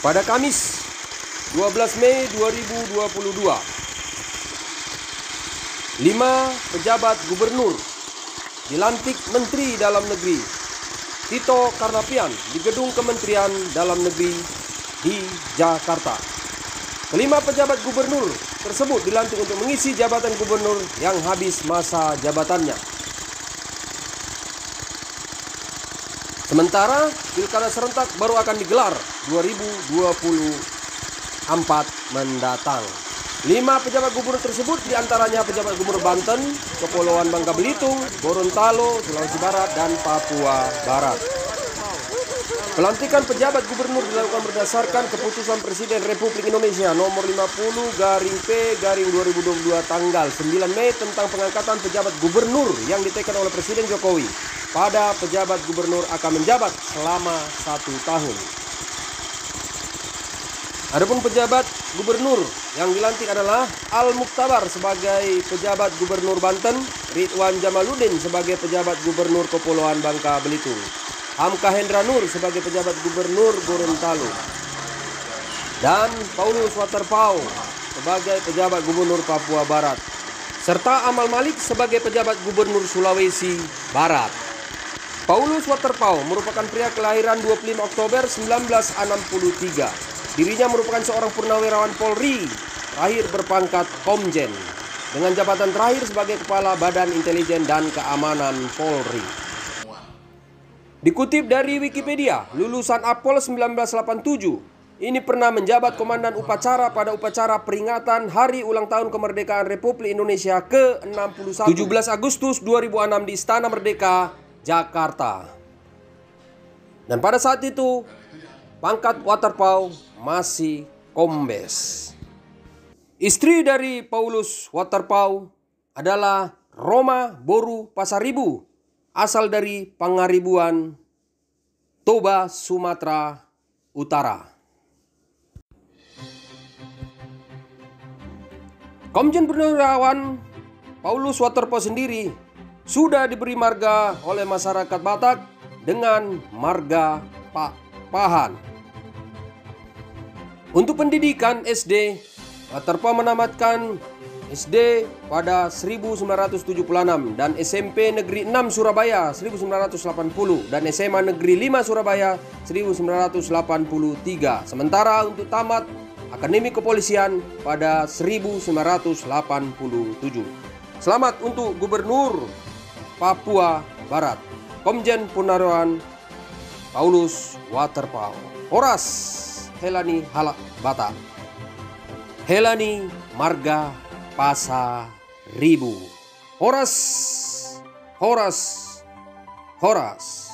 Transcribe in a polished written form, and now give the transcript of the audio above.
Pada Kamis 12 Mei 2022, 5 pejabat gubernur dilantik Menteri Dalam Negeri Tito Karnavian di Gedung Kementerian Dalam Negeri di Jakarta. Kelima pejabat gubernur tersebut dilantik untuk mengisi jabatan gubernur yang habis masa jabatannya. Sementara pilkada serentak baru akan digelar 2024 mendatang. 5 pejabat gubernur tersebut diantaranya pejabat gubernur Banten, Kepulauan Bangka Belitung, Gorontalo, Sulawesi Barat, dan Papua Barat. Pelantikan pejabat gubernur dilakukan berdasarkan keputusan Presiden Republik Indonesia nomor 50-P-2022 tanggal 9 Mei tentang pengangkatan pejabat gubernur yang ditekan oleh Presiden Jokowi. Pada pejabat gubernur akan menjabat selama 1 tahun. Adapun pejabat gubernur yang dilantik adalah Al-Mukhtabar sebagai pejabat gubernur Banten, Ridwan Jamaluddin sebagai pejabat gubernur Kepulauan Bangka Belitung, Hamka Hendra Nur sebagai pejabat gubernur Gorontalo, dan Paulus Waterpauw sebagai pejabat gubernur Papua Barat, serta Amal Malik sebagai pejabat gubernur Sulawesi Barat. Paulus Waterpauw merupakan pria kelahiran 25 Oktober 1963. Dirinya merupakan seorang purnawirawan Polri, terakhir berpangkat Komjen, dengan jabatan terakhir sebagai Kepala Badan Intelijen dan Keamanan Polri. Dikutip dari Wikipedia, lulusan Apol 1987, ini pernah menjabat komandan upacara pada upacara peringatan Hari Ulang Tahun Kemerdekaan Republik Indonesia ke-61, 17 Agustus 2006 di Istana Merdeka, Jakarta. Dan pada saat itu, pangkat Waterpauw masih kombes. Istri dari Paulus Waterpauw adalah Roma Boru Pasaribu, asal dari Pangaribuan, Toba, Sumatera Utara. Komjen Purnawirawan Paulus Waterpauw sendiri sudah diberi marga oleh masyarakat Batak dengan marga Pak Pahan. Untuk pendidikan SD, Waterpauw menamatkan SD pada 1976 dan SMP Negeri 6 Surabaya 1980 dan SMA Negeri 5 Surabaya 1983. Sementara untuk tamat Akademi Kepolisian pada 1987. Selamat untuk Gubernur Papua Barat, Komjen Purnawirawan Paulus Waterpauw. Horas Helani Halak Bata, Helani Marga Pasaribu. Horas, Horas, Horas.